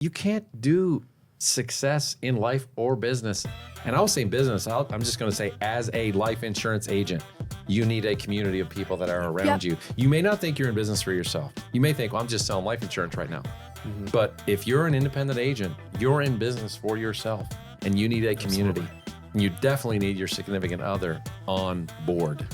you can't do success in life or business. And I was saying business, I'm just going to say as a life insurance agent, you need a community of people that are around you. You may not think you're in business for yourself. You may think, well, I'm just selling life insurance right now. Mm-hmm. But if you're an independent agent, you're in business for yourself and you need a community. And you definitely need your significant other on board.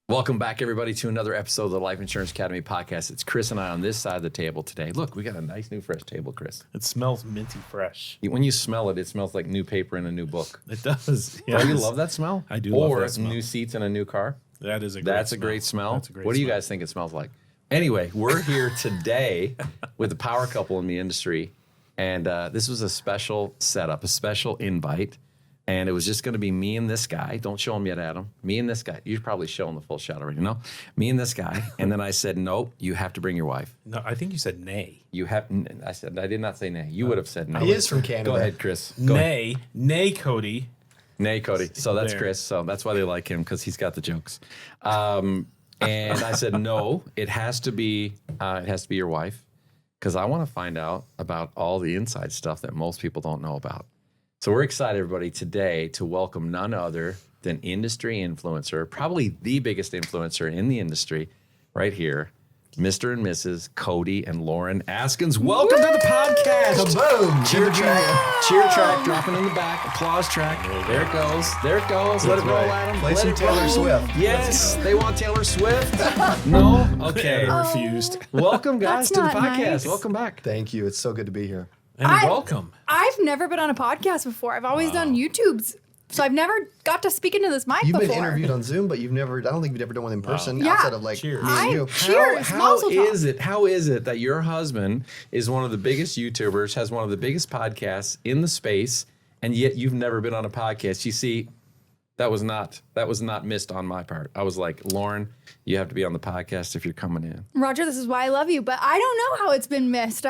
Welcome back, everybody, to another episode of the Life Insurance Academy podcast. It's Chris and I on this side of the table today. Look, we got a nice new fresh table, Chris. It smells minty fresh. When you smell it, it smells like new paper in a new book. It does. Yeah, you love that smell? I do love that smell. Or new seats in a new car? That is a great That's smell. a great smell. That's a great What do you smell. guys think it smells like? Anyway, we're here today with a power couple in the industry. And this was a special setup, a special invite. And it was just going to be me and this guy. Don't show him yet, Adam. Me and this guy. You're probably showing the full shot already. No, me and this guy. And then I said, nope, you have to bring your wife. No, I think you said nay. You have. I did not say nay. You would have said nay. He is from Canada. Go ahead, Chris. Go ahead. Nay, Cody. Nay, Cody. So that's There. Chris. So that's why they like him, because he's got the jokes. And I said, no, it has to be your wife, because I want to find out about all the inside stuff that most people don't know about. So we're excited, everybody, today to welcome none other than industry influencer, probably the biggest influencer in the industry right here, Mr. and Mrs. Cody and Lauren Askins. Welcome to the podcast. Kaboom! Cheer track, dropping in the back, applause track. There it goes. There it goes. Let it roll, Adam. Play Let some it Taylor roll. Swift. Yes, they want Taylor Swift. No? Okay. I refused. Welcome, guys, to the That's not podcast. nice. Welcome back. Thank you. It's so good to be here. And welcome. I've never been on a podcast before. I've always done YouTubes. So I've never got to speak into this mic You've before. been interviewed on Zoom, but you've never, I don't think you've ever done one in person Yeah. outside of like Cheers. me and you. Cheers. How Mazel tov. is it that your husband is one of the biggest YouTubers, has one of the biggest podcasts in the space, and yet you've never been on a podcast? You see, that was not missed on my part. I was like, Lauren, you have to be on the podcast if you're coming in. Roger, this is why I love you, but I don't know how it's been missed.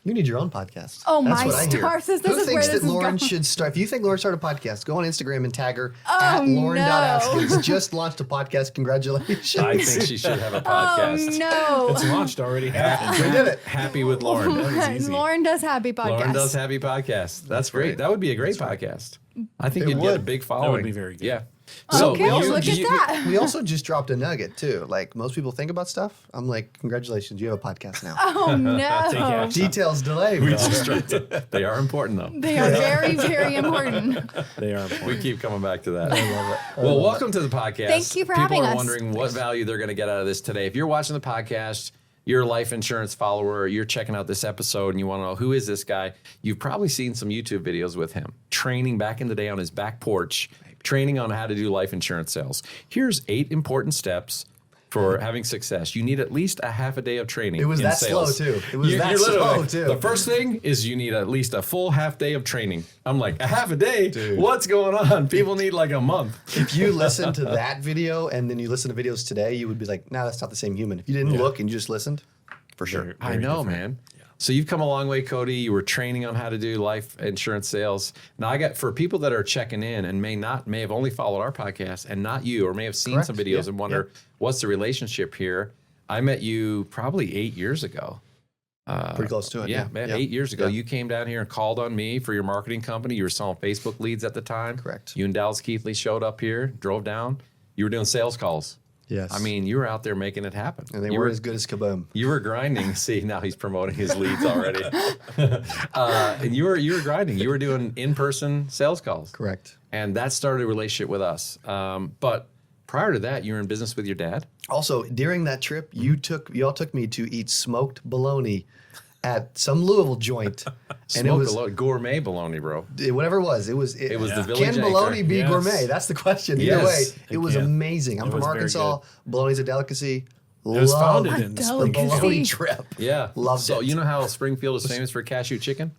You need your own podcast. Oh, That's my what I hear. stars. This Who is thinks where that this is Lauren going? should start? If you think Lauren started a podcast, go on Instagram and tag her Oh, at Lauren.Askins. no. Just launched a podcast. Congratulations. I think she should have a Oh, podcast. no. It's launched already. We did it. Happy with Lauren. was easy. Lauren does happy podcast. Lauren does happy podcasts. That's great. right. That would be a great podcast. I think It you'd get a would. big following. be very good. Yeah. Okay, you- look at you- that. We also just dropped a nugget too. Like most people think about stuff. I'm like, congratulations, you have a podcast now. Oh, no. action. Details delayed. bro. They are important, though. They are very, very important. They are We important. keep coming back to that. Well, welcome to the podcast. Thank you for People having are us. wondering what value they're going to get out of this today. If you're watching the podcast, you're a life insurance follower, you're checking out this episode and you want to know who is this guy, you've probably seen some YouTube videos with him training back in the day on his back porch, training on how to do life insurance sales. Here's 8 important steps for having success. You need at least a half a day of training. It was in that sales. slow, too. It was that you're literally- slow, too. The first thing is you need at least a full half day of training. I'm like, a half a day? Dude. What's going on? People need like a month. If you listen to that video and then you listen to videos today, you would be like, nah, that's not the same human. If you didn't look and you just listened, for sure. Very- I very know, different. man. So you've come a long way, Cody. You were training on how to do life insurance sales. Now for people that are checking in and may have only followed our podcast and not you, or may have seen Correct. some videos Yeah. and wonder what's the relationship here. I met you probably 8 years ago. Pretty close to it. Yeah, man, 8 years ago, Yeah. you came down here and called on me for your marketing company. You were selling Facebook leads at the time. Correct. You and Dallas Keithley showed up here, drove down. You were doing sales calls. Yes. I mean, you were out there making it happen. and they You weren't were as good as Kaboom. You were grinding. See, now he's promoting his leads already. And you were grinding. You were doing in-person sales calls. Correct. And that started a relationship with us. But prior to that, you were in business with your dad. Also, during that trip, you all took me to eat smoked bologna at some Louisville joint. And Gourmet bologna, bro. whatever it was. It was the Village Can Anchor. bologna be Yes. gourmet? That's the question. Yes. Either way, It it was can. amazing. I'm It from was very Arkansas. good. Bologna's a delicacy. It was founded Love in the delicacy. bologna Springfield. trip. Yeah. Loved so it. you know how Springfield is famous for cashew chicken?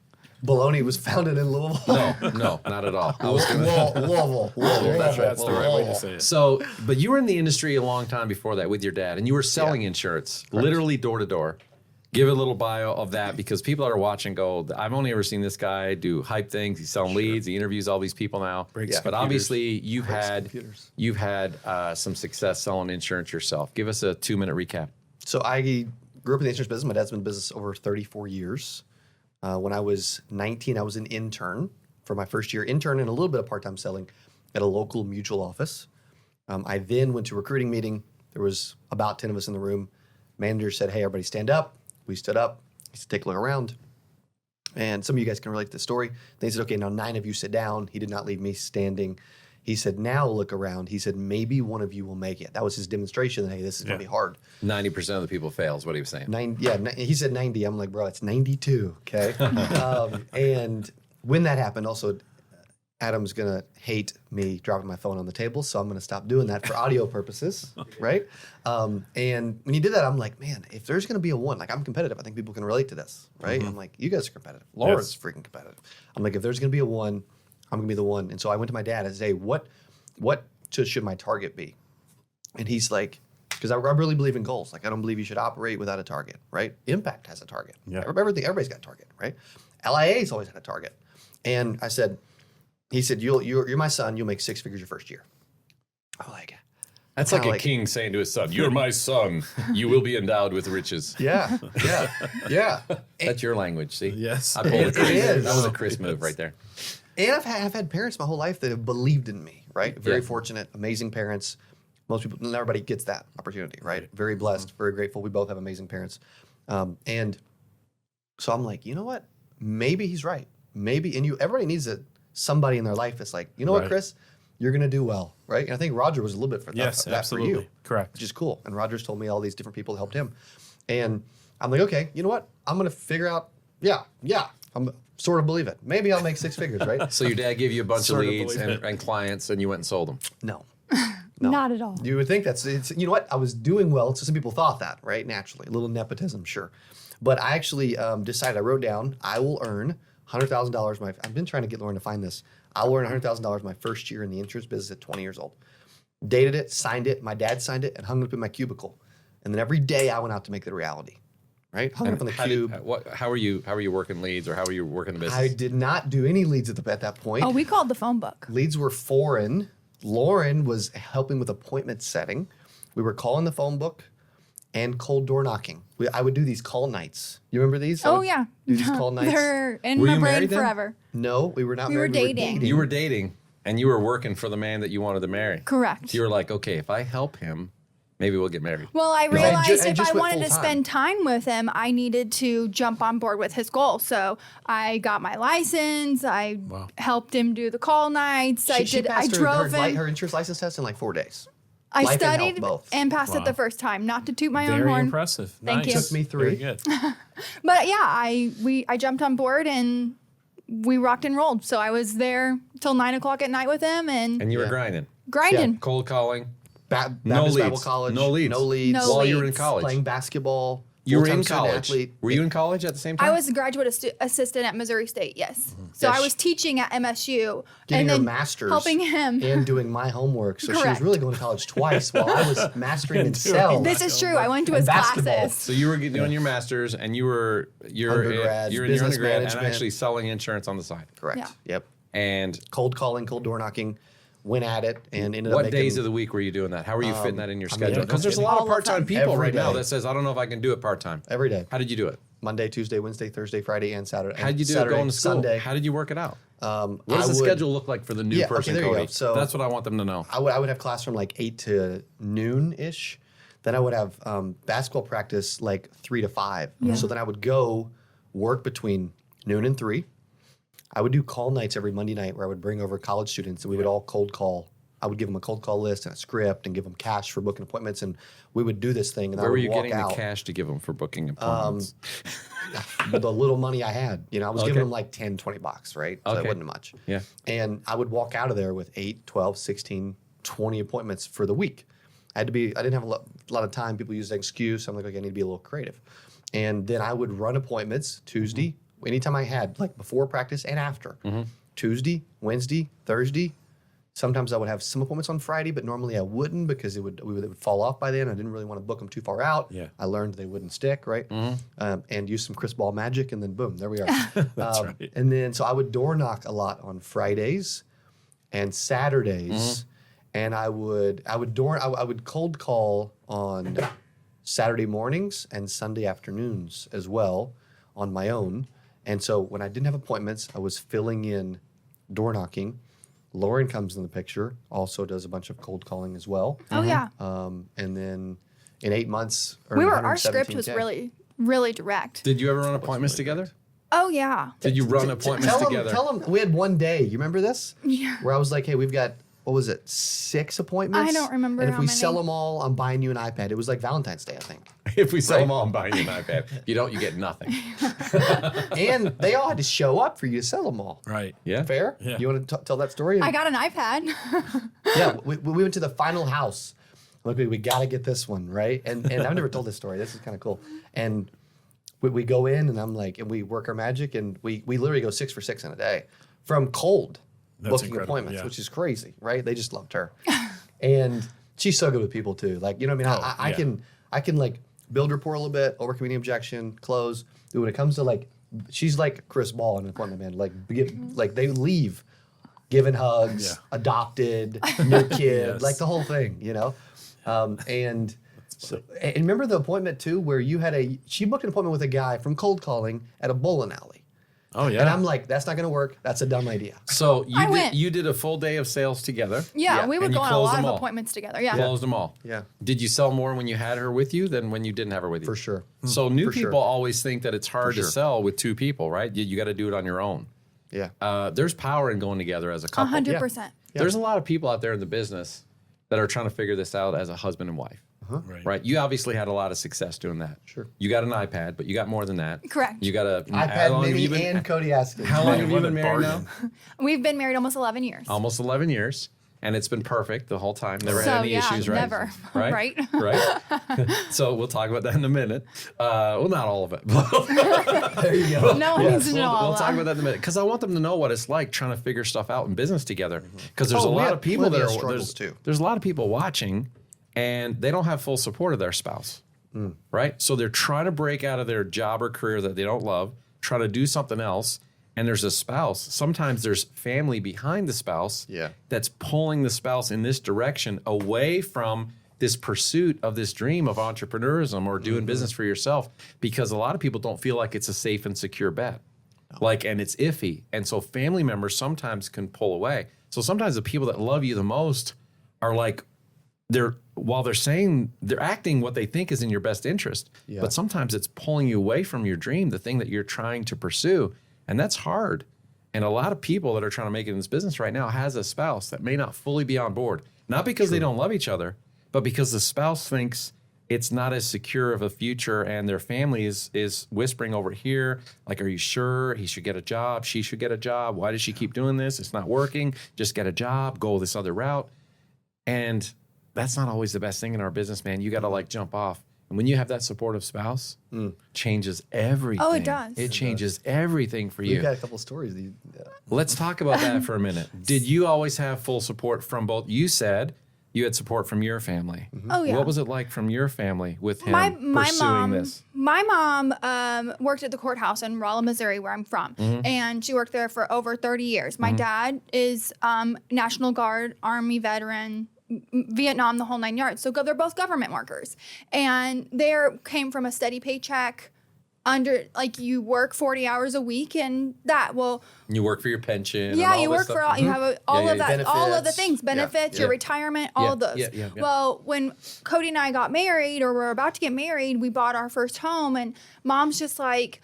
Baloney was founded in Louisville. No, not at all. I was gonna, Louisville. That's the right way to say it. so, but you were in the industry a long time before that with your dad, and you were selling insurance, literally door to door. Give a little bio of that because people that are watching go, I've only ever seen this guy do hype things. He's selling leads. He interviews all these people now. Breaks But computers. obviously, you've computers. had some success selling insurance yourself. Give us a 2-minute recap. So I grew up in the insurance business. My dad's been in business over 34 years. When I was 19, I was an intern for my first year. Intern and a little bit of part-time selling at a local mutual office. I then went to a recruiting meeting. There was about 10 of us in the room. Manager said, hey, everybody stand up. We stood up. He said, take a look around. And some of you guys can relate to the story. Then he said, okay, now 9 of you sit down. He did not leave me standing. He said, now look around. He said, maybe one of you will make it. That was his demonstration that, hey, this is going to be hard. 90% of the people fail is what he was saying. He said 90. I'm like, bro, it's 92, okay? And when that happened, also, Adam's going to hate me dropping my phone on the table, so I'm going to stop doing that for audio purposes, right? And when he did that, I'm like, man, if there's going to be a one, like I'm competitive. I think people can relate to this, right? I'm like, you guys are competitive. Laura's freaking competitive. I'm like, if there's going to be a one, I'm going to be the one. And so I went to my dad and said, hey, what should my target be? And he's like, because I really believe in goals. Like, I don't believe you should operate without a target, right? Impact has a target. Yeah. Everybody's got a target, right? LIA's always had a target. And I said, he said, you're my son. You'll make 6 figures your first year. I'm like, That's like a king saying to his son, you're my son. You will be endowed with riches. yeah. That's your language, see? Yes. I pulled a Chris. is. That was a Chris move right there. And I've had parents my whole life that have believed in me, right? Very Yeah. fortunate, amazing parents. Most people, not everybody gets that opportunity, right? Very blessed, very grateful. We both have amazing parents. And so I'm like, you know what? Maybe he's right. Maybe, and everybody needs somebody in their life that's like, you know what, Right. Chris? You're going to do well, right? And I think Roger was a little bit for Yes, that absolutely. for you. Correct. Which is cool. And Roger's told me all these different people that helped him. And I'm like, okay, you know what? I'm going to figure out, I'm sort of believe it. Maybe I'll make 6 figures, right? So your dad gave you a bunch of Sort of leads believe it. and clients, and you went and sold them. No. Not at all. You would think it's you know what? I was doing well, so some people thought that, right? Naturally. A little nepotism, sure. But I actually decided, I wrote down, I will earn $100,000. I've been trying to get Lauren to find this. I'll earn $100,000 my first year in the insurance business at 20 years old. Dated it, signed it, my dad signed it, and hung it up in my cubicle. And then every day I went out to make it a reality, right? Hung it up on the cube. How are you working leads, or how are you working the business? I did not do any leads at that point. Oh, we called the phone book. Leads were foreign. Lauren was helping with appointment setting. We were calling the phone book and cold door knocking. I would do these call nights. You remember these? I Oh, would yeah. Do these call nights? They're in Were my you brain married then? forever. No, we were not We were married. dating. You were dating, and you were working for the man that you wanted to marry. Correct. You were like, okay, if I help him, maybe we'll get married. Well, I I realized just if I went wanted to full-time. spend time with him, I needed to jump on board with his goal. So I got my license. I helped him do the call nights. I passed drove him. her insurance license test in like 4 days. I life and health, studied both. and passed it Wow. the first time. Not to toot my own Very horn. impressive. Thank Nice. you. Took me 3. Very good. But yeah, I jumped on board and we rocked and rolled. So I was there till 9 o'clock at night with him and And you were grinding, grinding. cold calling. Baptist No Bible leads. College. No leads. No leads. No While you were in leads. college. Playing basketball. You were full-time in student college. athlete. Were you in college at the same time? I was a graduate assistant at Missouri State, yes. So Yes. I was teaching at MSU Getting and her then master's helping him. and doing my homework. So she was Correct. really going to college twice while I was mastering in And doing sales. This is true. I went to And his basketball. classes. So you were doing your master's, and you're Undergrad, in your business undergrad, and management. actually selling insurance on the side. Correct. Yeah. Yep. And Cold calling, cold door knocking, went at it, and ended up what making days of the week were you doing that? How were you fitting that in your schedule? yeah, Because there's a no lot of kidding. All of part-time them. people Every right now day. that says, I don't know if I can do it part-time. every day. How did you do it? Monday, Tuesday, Wednesday, Thursday, Friday, and Saturday. How did you do Saturday, it going to school? Sunday. How did you work it out? What I does the would- schedule look like for the new Yeah, okay, person, there you go. Cody? So- That's what I want them to know. I would have class from like 8 to noon-ish. Then I would have basketball practice like 3 to 5. So then I would go work between noon and 3. I would do call nights every Monday night where I would bring over college students and we would all cold call. I would give them a cold call list and a script and give them cash for booking appointments, and we would do this thing. And Where I were would you walk getting out the cash to give them for booking appointments? with the little money I had. You know, I was Okay. giving them like 10, 20 bucks, right? So Okay. it wasn't much. Yeah. And I would walk out of there with 8, 12, 16, 20 appointments for the week. I didn't have a lot of time. People use that excuse. I'm like, okay, I need to be a little creative. And then I would run appointments Tuesday, anytime I had, like before practice and after, Tuesday, Wednesday, Thursday. Sometimes I would have some appointments on Friday, but normally I wouldn't because it would fall off by then. I didn't really want to book them too far out. Yeah. I learned they wouldn't stick, right? And use some crystal ball magic, and then boom, there we are. That's right. And then so I would door knock a lot on Fridays and Saturdays, and I would cold call on Saturday mornings and Sunday afternoons as well on my own. And so when I didn't have appointments, I was filling in door knocking. Lauren comes in the picture, also does a bunch of cold calling as well. Oh yeah. And then in 8 months, earned Our script was 117K. really, really direct. Did you ever run appointments together? Oh yeah. Did you run appointments together? Tell them, we had one day, you remember this? Yeah. Where I was like, hey, we've got, what was it, 6 appointments? I don't remember And if how we many. sell them all, I'm buying you an iPad. It was like Valentine's Day, I think. If we sell them all, I'm buying you an iPad. If you don't, you get nothing. And they all had to show up for you to sell them all. Right. Yeah. Fair? Yeah. You want to tell that story? I got an iPad. Yeah, we went to the final house. Look, we got to get this one, right? And I've never told this story. This is kind of cool. And we go in, and I'm like, and we work our magic, and we literally go 6 for 6 in a day from cold That's booking incredible, appointments, yeah. which is crazy, right? They just loved her. And she's so good with people too. Like, you know what I mean? I can like build rapport a little bit, overcome any objection, close. Dude, when it comes to like, she's like Chris Ball in an appointment, man. Like they leave giving hugs, Yeah. adopted, new kid, Yes. like the whole thing, you know? And remember the appointment too, where she booked an appointment with a guy from cold calling at a bowling alley. Oh yeah. And I'm like, that's not going to work. That's a dumb idea. So I went. you did a full day of sales together. Yeah, Yeah. we would And go you on a closed lot them of all. appointments together. Yeah. Closed them all. Yeah. Did you sell more when you had her with you than when you didn't have her with you? For sure. So new For people sure. always think that it's hard For to sure. sell with 2 people, right? You got to do it on your own. Yeah. There's power in going together as a couple. 100%. Yeah. There's a lot of people out there in the business that are trying to figure this out as a husband and wife. Right. You obviously had a lot of success doing that. Sure. You got an iPad, but you got more than that. Correct. You got a how iPad long have you Mini been- and Cody Askins. How long have you What a been married bargain. now? We've been married almost 11 years. Almost 11 years. And it's been perfect the whole time. Never So, had any yeah, issues, right? never. Right? Right. Right. So we'll talk about that in a minute. Well, not all of it. There you go. No one needs to know all We'll talk that. about that in a minute because I want them to know what it's like trying to figure stuff out in business together. Because there's Oh, a we lot have of people plenty that of are struggles, too. There's a lot of people watching, and they don't have full support of their spouse, right? So they're trying to break out of their job or career that they don't love, trying to do something else. And there's a spouse. Sometimes there's family behind the spouse Yeah. that's pulling the spouse in this direction away from this pursuit of this dream of entrepreneurism or doing business for yourself, because a lot of people don't feel like it's a safe and secure bet. And it's iffy. And so family members sometimes can pull away. So sometimes the people that love you the most are like, while they're saying, they're acting what they think is in your best interest, Yeah. but sometimes it's pulling you away from your dream, the thing that you're trying to pursue. And that's hard. And a lot of people that are trying to make it in this business right now has a spouse that may not fully be on board, not because they don't love each other, but because the spouse thinks it's not as secure of a future, and their family is whispering over here, like, are you sure he should get a job? She should get a job. Why does she keep doing this? It's not working. Just get a job, go this other route. And that's not always the best thing in our business, man. You got to like jump off. And when you have that supportive spouse, changes everything. Oh, it does. It changes everything for you. We've got a couple stories. Let's talk about that for a minute. Did you always have full support from both? You said you had support from your family. Oh, yeah. What was it like from your family with him my pursuing mom, this? My mom worked at the courthouse in Rolla, Missouri, where I'm from, and she worked there for over 30 years. My dad is National Guard, Army veteran, Vietnam, the whole 9 yards. So they're both government workers, and they came from a steady paycheck. You work 40 hours a week, and You work for your pension. and yeah, all you this work stuff. for all, you have all Yeah, of yeah, that, all of the benefits. things, benefits, your yeah. retirement, all of those. yeah. Well, when Cody and I got married, or were about to get married, we bought our first home, and mom's just like,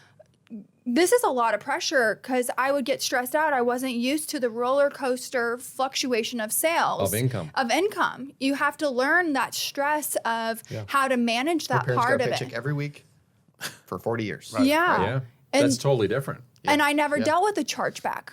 this is a lot of pressure, because I would get stressed out. I wasn't used to the roller coaster fluctuation of sales. Of income. You have to learn that stress of how to manage that Parents part got a of paycheck it. every week for 40 years. Yeah. Yeah, And- that's totally different. And I never Yeah. dealt with the chargeback.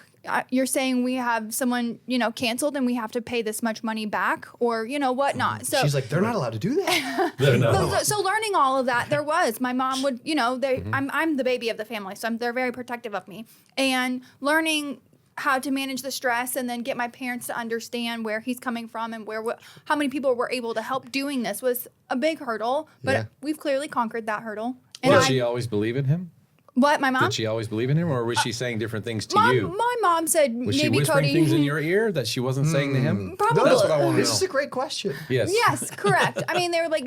you're saying we have someone, canceled and we have to pay this much money back or, whatnot. So she's like, they're not allowed to do that. So learning all of that, there was, my mom would, I'm the baby of the family. So they're very protective of me, and learning how to manage the stress and then get my parents to understand where he's coming from and how many people were able to help doing this was a big hurdle, but we've clearly conquered that hurdle. And Did she always believe in him? What, my mom? Did she always believe in him, or was she saying different things to you? My mom said Was maybe she whispering Cody. things in your ear that she wasn't saying to him? Probably. That's what I want to know. This is a great question. Yes. Yes, correct. I mean, they were like,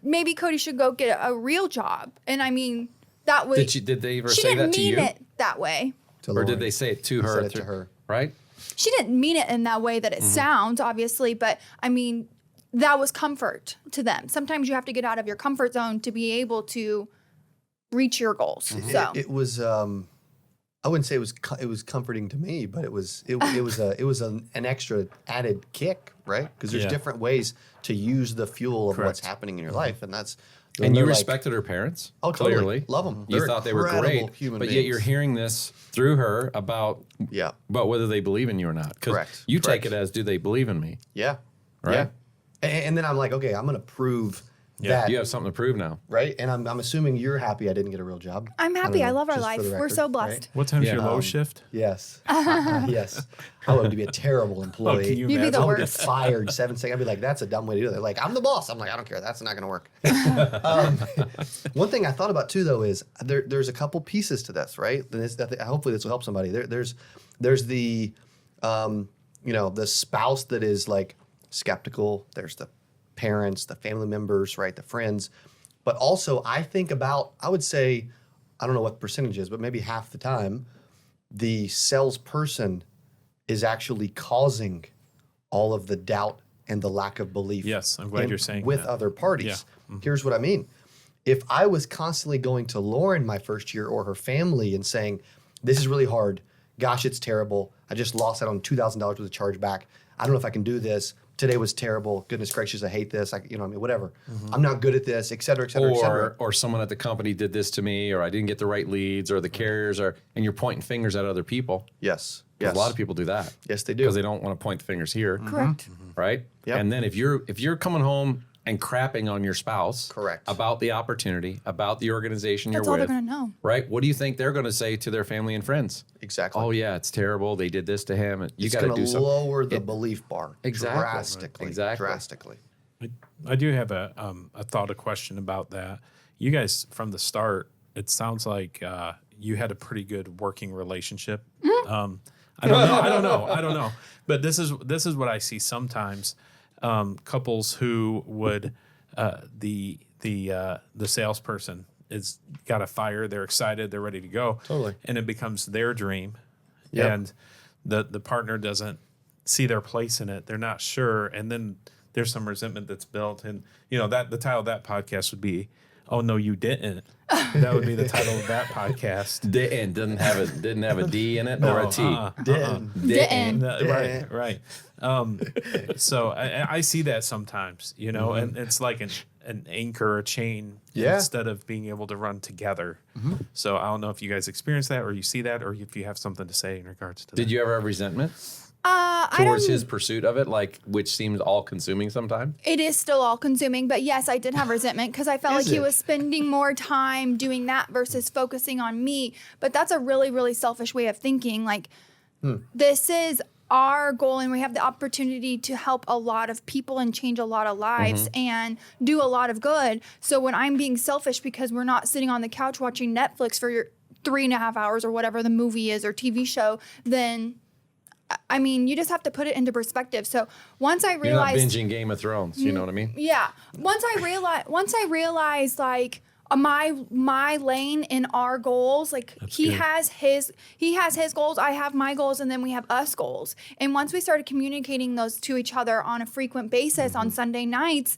maybe Cody should go get a real job. And I mean, that was. Did they ever she say that didn't to you? mean it that way. Or did they say it to her? Said it to her. Right? She didn't mean it in that way that it sounds, obviously, but I mean, that was comfort to them. Sometimes you have to get out of your comfort zone to be able to reach your goals. So It was. I wouldn't say it was comforting to me, but it was an extra added kick, right? Because there's different ways to use the fuel of what's happening in your life, and that's. And you respected her parents. Oh, totally. Clearly. Love them. You thought they were great, but yet you're hearing this through her about whether they believe in you or not. Correct. You take it as, do they believe in me? Yeah. Right. Yeah. And then I'm like, okay, I'm going to prove that. You have something to prove now. Right. And I'm assuming you're happy I didn't get a real job. I'm happy. I love our just for life. the We're record, so blessed. right? What time's your low shift? Yes. Yes. I would be a terrible employee. Can you You'd be the I would get worst. fired 7 seconds. I'd be like, that's a dumb way to do it. They're like, I'm the boss. I'm like, I don't care. That's not going to work. One thing I thought about too, though, is there's a couple pieces to this, right? Hopefully this will help somebody. There's the, the spouse that is like skeptical. There's the parents, the family members, right? The friends. But also I think about, I would say, I don't know what percentage is, but maybe half the time, the salesperson is actually causing all of the doubt and the lack of belief. Yes, I'm glad you're saying with that. other parties. Yeah. Mm-hmm. Here's what I mean. If I was constantly going to Lauren my first year or her family and saying, this is really hard. Gosh, it's terrible. I just lost out on $2,000 worth of chargeback. I don't know if I can do this. Today was terrible. Goodness gracious, I hate this. Whatever. I'm not good at this, et cetera, et cetera, et cetera. Or someone at the company did this to me, or I didn't get the right leads, or the carriers are, and you're pointing fingers at other people. Yes. 'Cause Yes. a lot of people do that. Yes, they do. Because they don't want to point the fingers here. Correct. Right? Yep. And then if you're coming home and crapping on your spouse Correct. about the opportunity, about the organization That's you're all with, they're going to know. right? What do you think they're going to say to their family and friends? Exactly. Oh yeah, it's terrible. They did this to him. You It's got to going do to something. lower the belief bar Exactly. drastically. Exactly. Drastically. I do have a question about that. You guys, from the start, it sounds like you had a pretty good working relationship. I don't know. But this is what I see sometimes. Couples who would the salesperson is got a fire. They're excited. They're ready to go. Totally. And it becomes their dream, Yep. and the partner doesn't see their place in it. They're not sure, and then there's some resentment that's built. And that the title of that podcast would be, "Oh no, you didn't." That would be the title of that podcast. Didn't have a D in it or a T. Didn't. Right. So I see that sometimes, and it's like an anchor, a chain, Yeah. instead of being able to run together. So I don't know if you guys experience that, or you see that, or if you have something to say in regards to that. Did you ever have resentment I towards don't. his pursuit of it, which seems all consuming sometimes? It is still all consuming, but yes, I did have resentment because I felt like Is he it? was spending more time doing that versus focusing on me. But that's a really, really selfish way of thinking. Like, this is our goal, and we have the opportunity to help a lot of people and change a lot of lives and do a lot of good. So when I'm being selfish because we're not sitting on the couch watching Netflix for your 3.5 hours or whatever the movie is or TV show, then I mean, you just have to put it into perspective. So once I You're not realized, binging Game of Thrones. You know what I mean? yeah, once I realized like my lane in our goals, like he good. has his goals, I have my goals, and then we have us goals. And once we started communicating those to each other on a frequent basis on Sunday nights,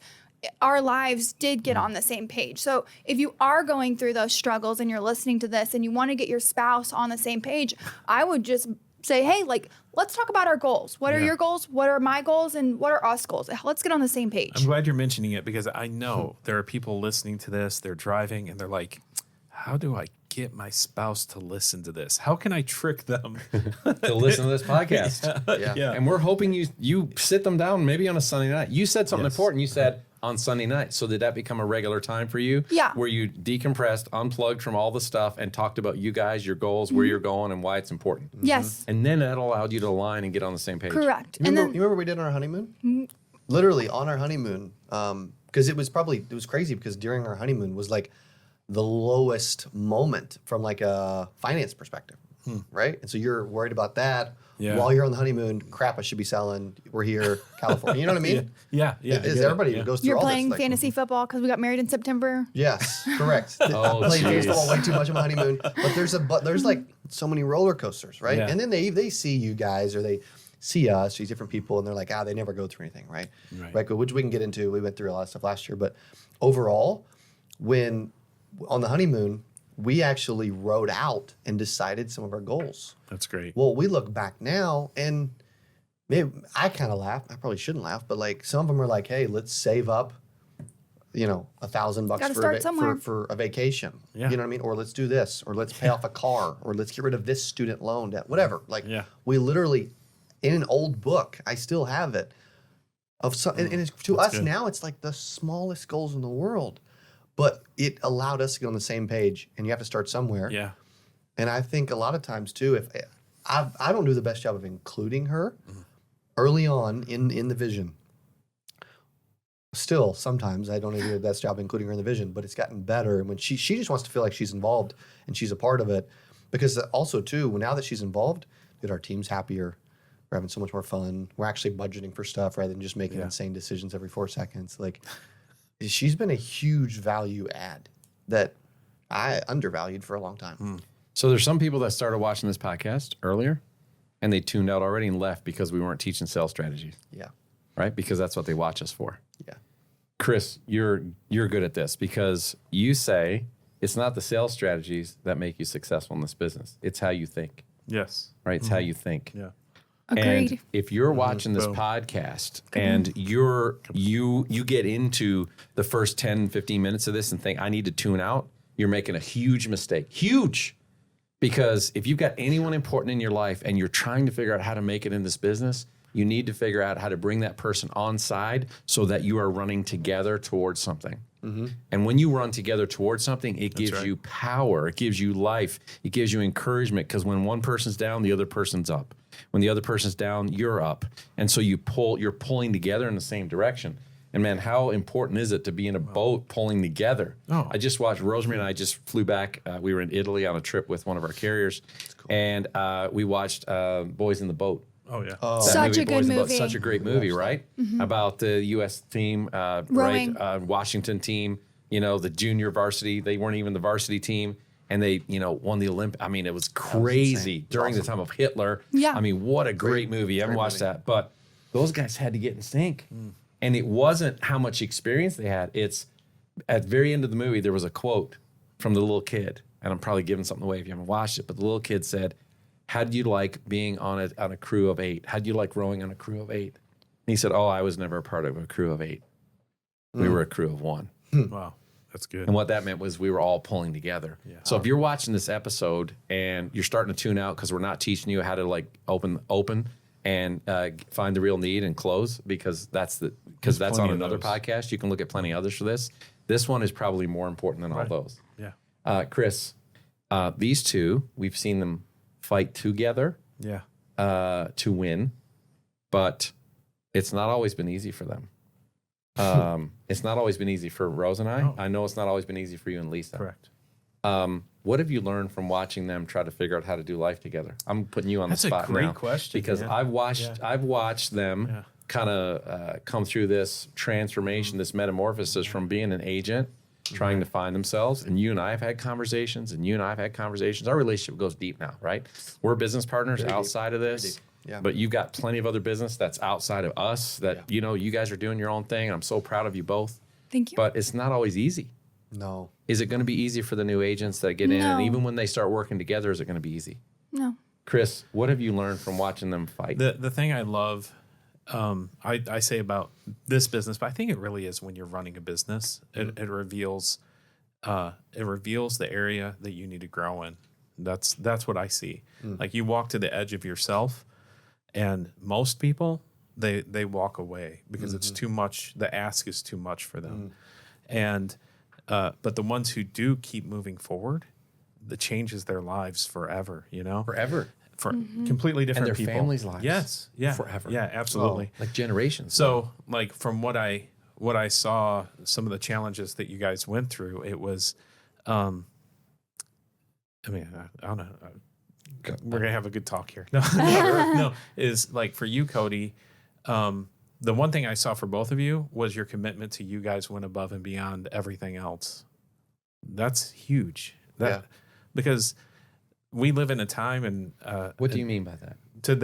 our lives did get on the same page. So if you are going through those struggles and you're listening to this and you want to get your spouse on the same page, I would just say, hey, like, let's talk about our goals. What are your goals? What are my goals? And what are us goals? Let's get on the same page. I'm glad you're mentioning it, because I know there are people listening to this, they're driving, and they're like, how do I get my spouse to listen to this? How can I trick them to listen to this podcast. Yeah. And we're hoping you sit them down maybe on a Sunday night. You said something important. You said on Sunday night. So did that become a regular time for you? Yeah. Where you decompressed, unplugged from all the stuff and talked about you guys, your goals, where you're going and why it's important. Yes. And then that allowed you to align and get on the same page. Correct. You remember what we did on our honeymoon? Literally on our honeymoon, because it was crazy because during our honeymoon was like the lowest moment from like a finance perspective, right? And so you're worried about that while you're on the honeymoon. Crap, I should be selling. We're here, California. You know what I mean? Yeah. Everybody goes through You're all playing this. fantasy football because we got married in September. Yes, correct. Oh, Playing geez. baseball way too much on my honeymoon. But there's like so many roller coasters, right? Yeah. And then they see you guys or they see us, these different people, and they're like, they never go through anything, right? Right. Which we can get into. We went through a lot of stuff last year, but overall, when on the honeymoon, we actually wrote out and decided some of our goals. That's great. Well, we look back now and maybe I kind of laugh. I probably shouldn't laugh, but like some of them are like, hey, let's save up, $1,000 Gotta start somewhere. for a vacation. Yeah. You know what I mean? Or let's do this, or let's pay off a car, or let's get rid of this student loan debt, whatever. Like we literally, in an old book, I still have it. And it's, to us good. now, it's like the smallest goals in the world. But it allowed us to get on the same page, and you have to start somewhere. Yeah. And I think a lot of times too, if I don't do the best job of including her early on in the vision. Still, sometimes I don't do the best job of including her in the vision, but it's gotten better. And when she just wants to feel like she's involved and she's a part of it, because also too, now that she's involved, that our team's happier. We're having so much more fun. We're actually budgeting for stuff rather than just making insane decisions every 4 seconds. Like, she's been a huge value add that I undervalued for a long time. So there's some people that started watching this podcast earlier and they tuned out already and left because we weren't teaching sales strategies, Yeah. right? Because that's what they watch us for. Yeah. Chris, you're good at this because you say it's not the sales strategies that make you successful in this business. It's how you think, Yes. right? It's how you think. Yeah. Agreed. And if you're watching this Boom. podcast and you get into the first 10, 15 minutes of this and think, I need to tune out, you're making a huge mistake. Huge. Because if you've got anyone important in your life and you're trying to figure out how to make it in this business, you need to figure out how to bring that person on side so that you are running together towards something. And when you run together towards something, it gives you power, it gives you life, it gives you encouragement. Because when one person's down, the other person's up. When the other person's down, you're up. And so you're pulling together in the same direction. And man, how important is it to be in a boat pulling together? Oh. I just watched, Rosemary and I just flew back. We were in Italy on a trip with one of our carriers. Cool. And we watched Boys in the Boat. Oh, yeah. Oh, Such a good Boys in the Boat. movie. Such a great movie, right? About the U.S. team, Rowing. right? Washington team, the junior varsity. They weren't even the varsity team. And they, won the Olympic. I mean, it was crazy during the time of Hitler. Yeah. I mean, what a great movie. You haven't watched movie. that. But those guys had to get in sync. And it wasn't how much experience they had. It's at the very end of the movie, there was a quote from the little kid. And I'm probably giving something away if you haven't watched it. But the little kid said, how'd you like being on a crew of 8? How'd you like rowing on a crew of 8? And he said, I was never a part of a crew of 8. We were a crew of 1. Wow. That's good. And what that meant was we were all pulling together. Yeah. So if you're watching this episode and you're starting to tune out because we're not teaching you how to like open and find the real need and close, because that's on plenty of another those. podcast. You can look at plenty others for this. This one is probably more important than all those. Yeah. Chris, these two, we've seen them fight together Yeah. to win, but it's not always been easy for them. It's not always been easy for Rose and I. No. I know it's not always been easy for you and Lisa. Correct. What have you learned from watching them try to figure out how to do life together? I'm putting you on That's the a spot great now question, because man. I've watched them kind of come through this transformation, this metamorphosis from being an agent, trying to find themselves. And you and I have had conversations, Our relationship goes deep now, right? We're business partners outside of this. Yeah. But you've got plenty of other business that's outside of us that, you guys are doing your own thing. I'm so proud of you both. Thank you. But it's not always easy. No. Is it going to be easy for the new agents that get in? No. And even when they start working together, is it going to be easy? No. Chris, what have you learned from watching them fight? The thing I love, I say about this business, but I think it really is when you're running a business, it reveals it reveals the area that you need to grow in. That's what I see. Like you walk to the edge of yourself, and most people they walk away because it's too much. The ask is too much for them, and but the ones who do keep moving forward, it changes their lives forever. Forever. For completely different their people. families' lives. Yes. Yeah. Forever. Yeah. Absolutely. Like generations. So, like from what I saw, some of the challenges that you guys went through, it was, I don't know. We're gonna have a good talk here. No, no, is like for you, Cody. The one thing I saw for both of you was your commitment to you guys went above and beyond everything else. That's huge. Because we live in a time, and what do you mean by that? To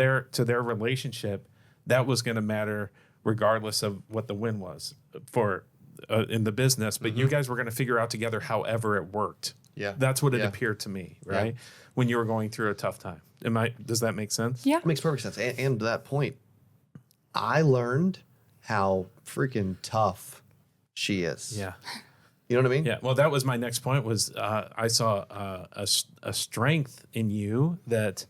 their relationship, that was going to matter regardless of what the win was for in the business. But you guys were going to figure out together however it worked. Yeah, that's what it appeared to me, right? When you were going through a tough time. Does that make sense? Yeah, it makes perfect sense. And to that point, I learned how freaking tough she is. Yeah. You know what I mean? Yeah. Well, that was my next point. Was I saw a strength in you that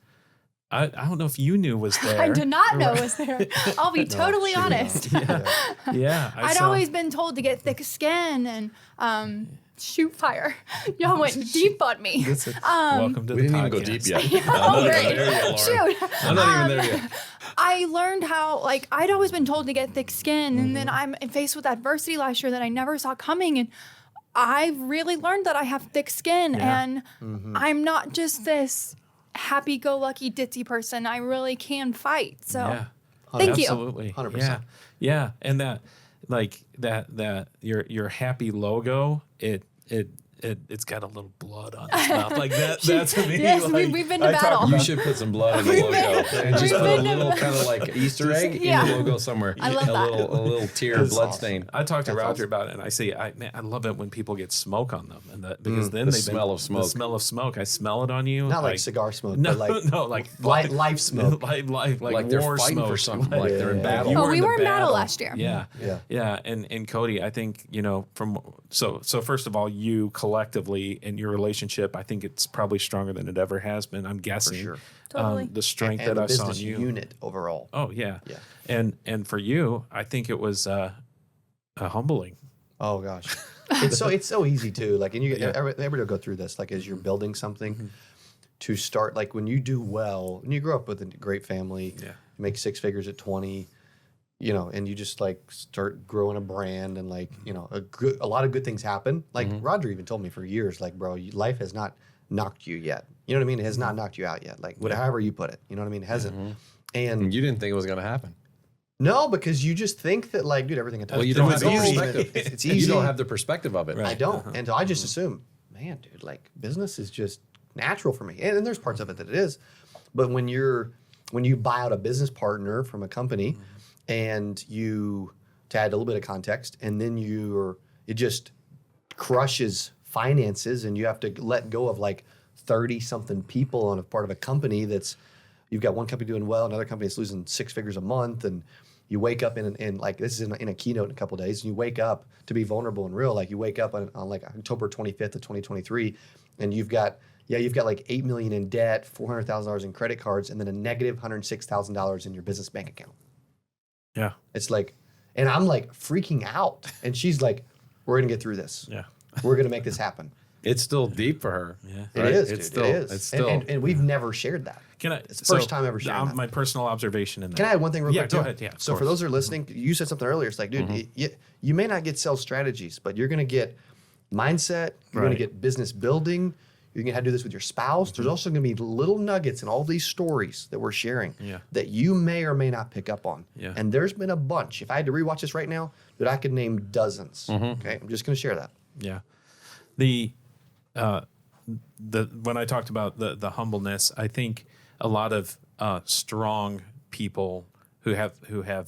I don't know if you knew was there. I did not know was there. I'll be totally honest. Yeah. I'd always been told to get thick skin and shoot fire. Y'all went deep on me. Welcome to We the didn't podcast. even go deep yet. Oh, great. Lauren. Shoot. I'm not even there yet. I learned how, like, I'd always been told to get thick skin, and then I'm faced with adversity last year that I never saw coming, and I really learned that I have thick skin, and I'm not just this happy-go-lucky ditzy person. I really can fight. So, thank you. Absolutely. 100%. Yeah. And that, like that your happy logo, it's got a little blood on its mouth. Like that. That's me. Yes, like, we've been to battle. You should put some blood in the logo and just put a been to- little kind of like Easter egg in the logo somewhere. I love that. A little tear blood stain. I talked to That's Roger awesome. about it, and I say, I love it when people get smoke on them, and because then The they've smell been, of smoke. The smell of smoke. I smell it on you. Not like cigar smoke, No, but like no, like life smoke. like they're war fighting smoke. for something, like they're in Yeah. battle. You Oh, were we in the were in battle last year. Yeah. And Cody, I think, so first of all, you collectively in your relationship, I think it's probably stronger than it ever has been. I'm guessing. sure. Totally. The strength And that the I saw in business you. unit overall. Oh yeah. Yeah. And for you, I think it was humbling. Oh gosh, it's so easy too. Like, and everybody will go through this. Like, as you're building something, to start, like when you do well, and you grow up with a great family, you make 6 figures at 20, and you just like start growing a brand, and like a lot of good things happen. Like Roger even told me for years, like, bro, life has not knocked you yet. You know what I mean? It has not knocked you out yet. Like however you put it, you know what I mean? It hasn't. And You didn't think it was going to happen. no, because you just think that, like, dude, everything. Well, you don't have the easy. perspective. It's easy. You don't have the perspective of it. I don't. And so I just assume, man, dude, like business is just natural for me. And there's parts of it that it is. But when you buy out a business partner from a company and to add a little bit of context, and then it just crushes finances, and you have to let go of like 30 something people on a part of a company you've got one company doing well, another company that's losing 6 figures a month, and you wake up in like, this is in a keynote in a couple of days, and you wake up to be vulnerable and real. Like, you wake up on like October 25th of 2023, and you've got like $8 million in debt, $400,000 in credit cards, and then a negative $106,000 in your business bank account. Yeah. It's like, and I'm like freaking out, and she's like, "We're gonna get through this. Yeah. We're gonna make this happen." It's still deep for her. Yeah. It Right? is. It's Dude, still. it is. It's still. And we've never shared that. It's the first time ever sharing that. My personal observation in that. Can I add one thing real quick? go too? ahead. Yeah. So for those that are listening, you said something earlier. It's like, dude, you may not get sales strategies, but you're going to get mindset. You're going to get business building. You're going to have to do this with your spouse. There's also going to be little nuggets in all these stories that we're sharing that you may or may not pick up on. Yeah. And there's been a bunch. If I had to rewatch this right now, that I could name dozens. Okay, I'm just going to share that. Yeah. When I talked about the humbleness, I think a lot of strong people who have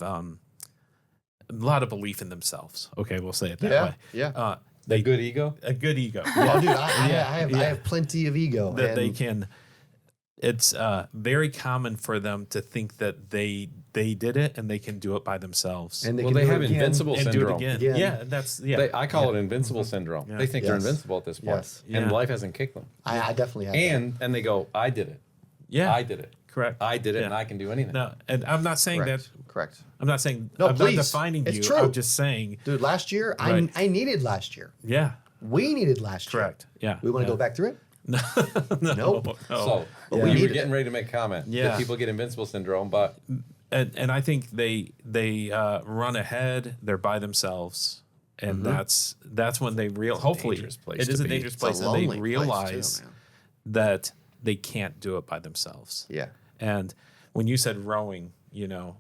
a lot of belief in themselves. Okay, we'll say it that way. Yeah. a good ego. A good ego. Oh, dude, I have plenty of ego. That and they can it's very common for them to think that they did it and they can do it by themselves. And Well, can they do have it again. invincible and do syndrome. it again. Again. Yeah, I call it invincible syndrome. Yeah. They think they're Yes. invincible at this point, Yes. and Yeah. life hasn't kicked them. I definitely have. that. And they go, I did it. Yeah, I did it. correct. I did it, Yeah. and I can do anything. No, and I'm not saying Correct. that. Correct. I'm not saying. No, I'm please. not defining It's you. true. I'm just saying. Dude, last year, Right. I needed last year. Yeah. We needed last year. Correct. Yeah. We want to Yeah. go back through it? No. Nope. So But you we were need getting it. ready to make a comment. Yeah. That people get invincible syndrome, but And I think they run ahead. They're by themselves, and that's when they hopefully dangerous place it to is a be. dangerous It's a place, and they lonely place, realize too, man. that they can't do it by themselves. Yeah. And when you said rowing,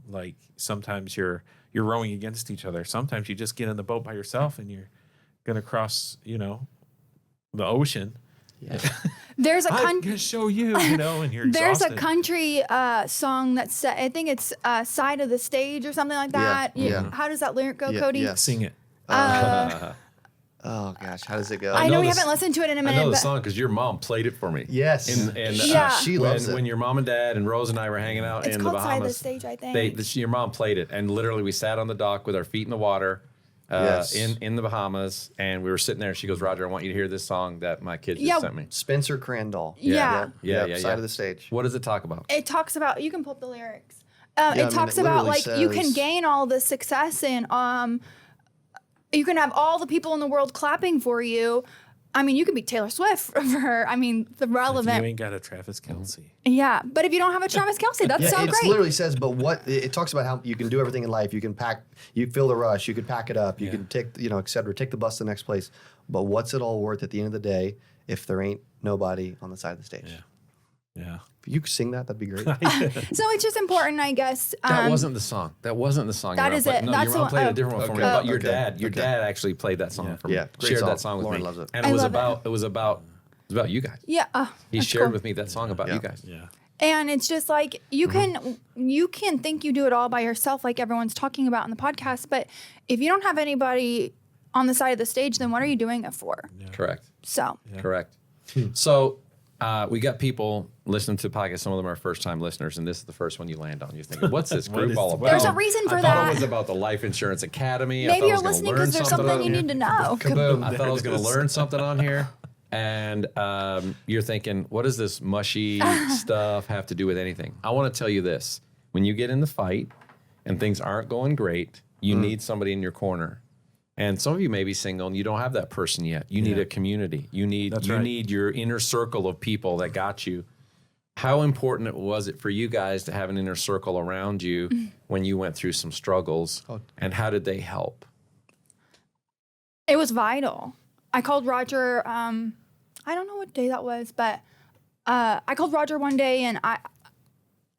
like sometimes you're rowing against each other. Sometimes you just get in the boat by yourself and you're gonna cross, the ocean. Yeah. There's a I'm gonna show you, and you're There's exhausted. a country song that's set, I think it's Side of the Stage or something like that. yeah. How does that lyric go, Yeah, Cody? yes. Sing it. Oh gosh, how does it go? I know we this- haven't listened to it in a I minute. know the but song because your mom played it for me. Yes. And Yeah. She loves it. when your mom and dad and Rose and I were hanging out It's in the called Side of the Bahamas, Stage, I think. your mom played it, and literally we sat on the dock with our feet in the water, Yes. in the Bahamas, and we were sitting there. And she goes, "Roger, I want you to hear this song that my kids just Yeah. sent me." Spencer Crandall. Yeah. Yeah. Side of the stage. What does it talk about? It talks about, you can pull up the lyrics. I mean, It talks it about literally like you can says- gain all the success and you can have all the people in the world clapping for you. I mean, you could be Taylor Swift for her. I mean, the If you relevant. ain't got a Travis Kelce. Yeah, but if you don't have a Travis Kelce, that's so it great. literally says, but what it talks about how you can do everything in life. You can you feel the rush. You can pack it up. You can take, et cetera, take the bus to the next place. But what's it all worth at the end of the day if there ain't nobody on the side of the stage? Yeah. If you could sing that, that'd be great. So it's just important, I guess. That wasn't the song. That wasn't the song. That your mom is played. it. No, That's your the mom one- played oh. a different one for me. Okay. But your Okay. dad actually played that song for me. Yeah, great Shared song. that song with Lauren me. loves it. And I it was love it. about you guys. Yeah. He that's shared cool. with me that song about Yeah. you guys. Yeah. And it's just like you can think you do it all by yourself, like everyone's talking about in the podcast. But if you don't have anybody on the side of the stage, then what are you doing it for? Correct. So Correct. So we got people listening to the podcast. Some of them are first-time listeners, and this is the first one you land on. You're thinking, "What's this group is- all about?" There's a reason for I that. thought it was about the Life Insurance Academy. I maybe thought I you're was gonna listening learn because there's something on you here. need to know. Kaboom. I thought I was going to learn something on here. And you're thinking, what does this mushy stuff have to do with anything? I want to tell you this. When you get in the fight and things aren't going great, you need somebody in your corner. And some of you may be single and you don't have that person yet. You need a community. You need That's right. need your inner circle of people that got you. How important was it for you guys to have an inner circle around you when you went through some struggles? And how did they help? It was vital. I called Roger. I don't know what day that was, but I called Roger one day, and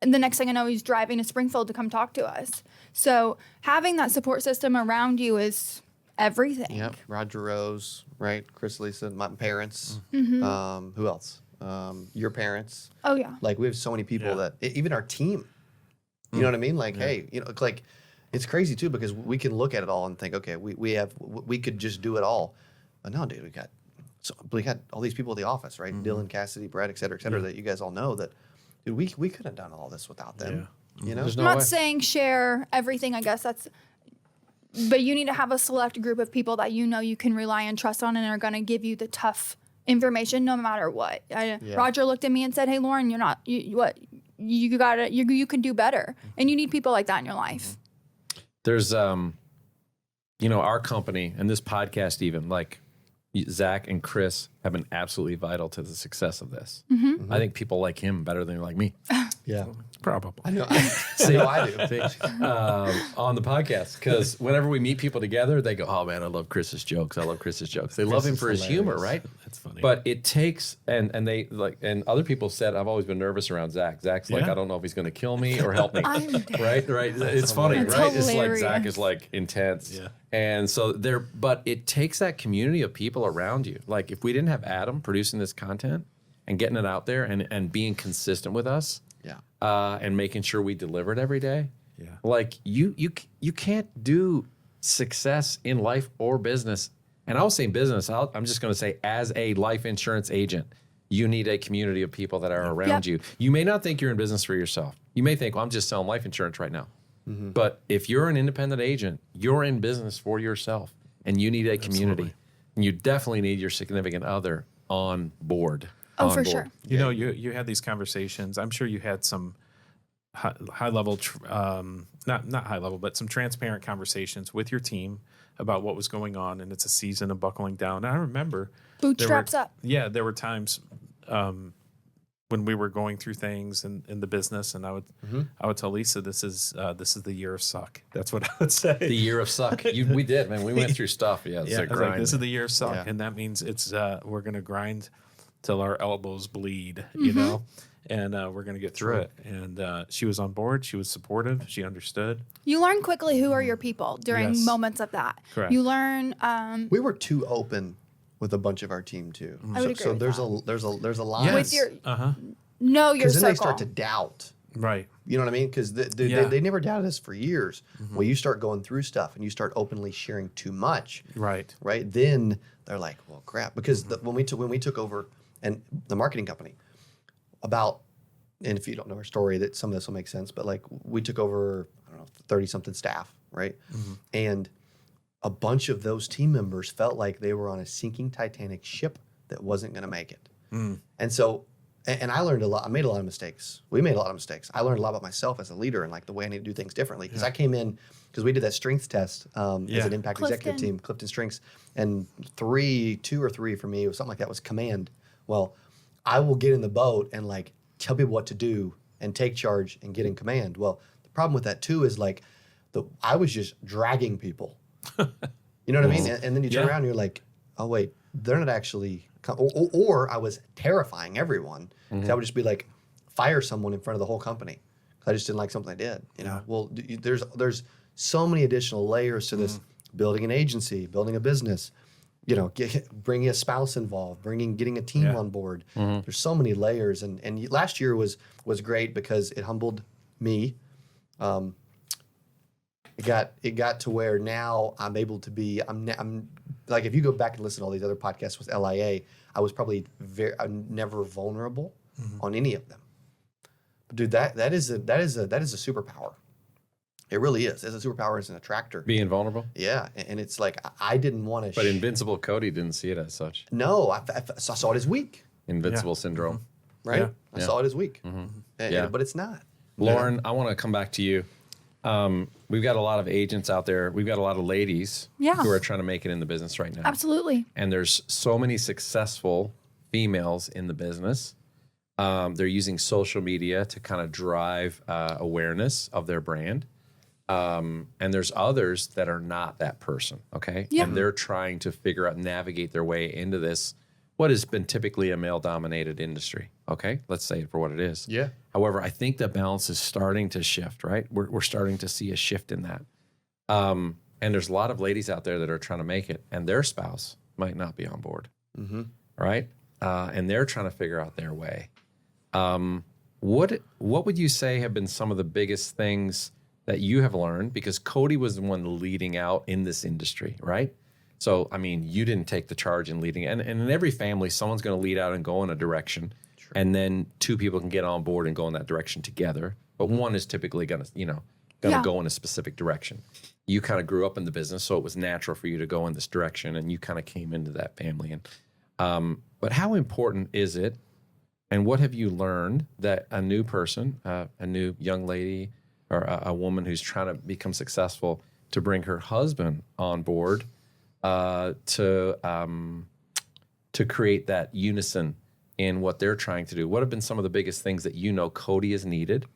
the next thing I know, he's driving to Springfield to come talk to us. So having that support system around you is everything. Yep. Roger Rose, right? Chris, Lisa, my parents. Who else? Your parents. Oh yeah. Like we have so many people Yeah. that even our team. You know what I mean? Like, hey, like it's crazy too because we can look at it all and think, okay, we could just do it all. But no, dude, we got all these people at the office, right? Dylan, Cassidy, Brett, et cetera, that you guys all know that, dude, we couldn't have done all this without them. You know? There's I'm no not way. saying share everything. I guess but you need to have a select group of people that you know you can rely and trust on, and are going to give you the tough information no matter what. Roger looked at me and said, "Hey, Lauren, you got you can do better," and you need people like that in your life. There's, our company and this podcast, even like Zach and Chris, have been absolutely vital to the success of this. I think people like him better than they like me. Yeah. Probably. I know. I know I do. On the podcast, because whenever we meet people together, they go, "Oh man, I love Chris's jokes. I love Chris's jokes." They love him is for his humor, right? That's funny. But it takes, and they like, and other people said, I've always been nervous around Zach. Zach's like, Yeah. I don't know if he's going to kill me or help me. I'm right. It's funny, That's right? It's like Zach hilarious. is like intense. Yeah. And so but it takes that community of people around you. Like if we didn't have Adam producing this content and getting it out there and being consistent with us, and making sure we delivered every day. Yeah. Like you can't do success in life or business. And I was saying business, I'm just going to say as a life insurance agent, You need a community of people that are around you. You may not think you're in business for yourself. You may think, well, I'm just selling life insurance right now. But if you're an independent agent, you're in business for yourself, and you need a community. Absolutely. And you definitely need your significant other on board. Oh, for sure. You know, you had these conversations. I'm sure you had some high level, not high level, but some transparent conversations with your team about what was going on. And it's a season of buckling down. And I remember Bootstraps up. Yeah, there were times when we were going through things in the business, and I would tell Lisa, this is the year of suck. That's what I would say. The year of suck. We did, man. We went through stuff. Yeah, it's a I was grind. like, this is the year of suck, Yeah. and that means it's we're gonna grind till our elbows bleed, you know, and we're gonna get through it. And she was on board. She was supportive. She understood. You learn quickly who are your people during Yes. moments of that. Correct. You learn. We were too open with a bunch of our team too. I would agree So with there's a line. With your Uh-huh. know your Because then circle. they start to doubt. Right. You know what I mean? Because they never doubted us for years. When you start going through stuff and you start openly sharing too much, Right. right? Then they're like, "Well, crap." Because when we took over and the marketing company, and if you don't know our story, that some of this will make sense. But like we took over, I don't know, 30-something staff, right? And a bunch of those team members felt like they were on a sinking Titanic ship that wasn't going to make it. And so. And I learned a lot. I made a lot of mistakes. We made a lot of mistakes. I learned a lot about myself as a leader and like the way I need to do things differently. Because I came in, because we did that strengths test as an impact executive team, Clifton Strengths, and 2 or 3 for me, it was something like that was command. Well, I will get in the boat and like tell people what to do and take charge and get in command. Well, the problem with that too is like I was just dragging people. You know what I mean? And then you turn around and you're like, oh wait, they're not actually. Or I was terrifying everyone because I would just be like, fire someone in front of the whole company because I just didn't like something I did. You know, well, there's so many additional layers to this: building an agency, building a business. You know, bringing a spouse involved, getting a team on board. There's so many layers, and last year was great because it humbled me. It got to where now I'm able to be. I'm like, if you go back and listen to all these other podcasts with LIA, I was probably I'm never vulnerable on any of them. But dude, that is a superpower. It really is. It's a superpower. It's an attractor. Being vulnerable. Yeah, and it's like I didn't want to. But Invincible Cody didn't see it as such. No, I saw it as weak. Invincible syndrome. Right. Yeah. I saw it as weak. Yeah. But it's not. Lauren, I want to come back to you. We've got a lot of agents out there. We've got a lot of ladies who are trying to make it in the business right now. Absolutely. And there's so many successful females in the business. They're using social media to kind of drive awareness of their brand. And there's others that are not that person, okay? Yeah. And they're trying to figure out, navigate their way into this, what has been typically a male-dominated industry, okay? Let's say it for what it is. Yeah. However, I think the balance is starting to shift, right? We're starting to see a shift in that. And there's a lot of ladies out there that are trying to make it, and their spouse might not be on board, right? And they're trying to figure out their way. What would you say have been some of the biggest things that you have learned? Because Cody was the one leading out in this industry, right? So, I mean, you didn't take the charge in leading. And in every family, someone's going to lead out and go in a direction. True. And then 2 people can get on board and go in that direction together. But one is typically going to, go in a specific direction. You kind of grew up in the business, so it was natural for you to go in this direction, and you kind of came into that family. And but how important is it, and what have you learned that a new person, a new young lady, or a woman who's trying to become successful, to bring her husband on board to create that unison in what they're trying to do? What have been some of the biggest things that Cody has needed,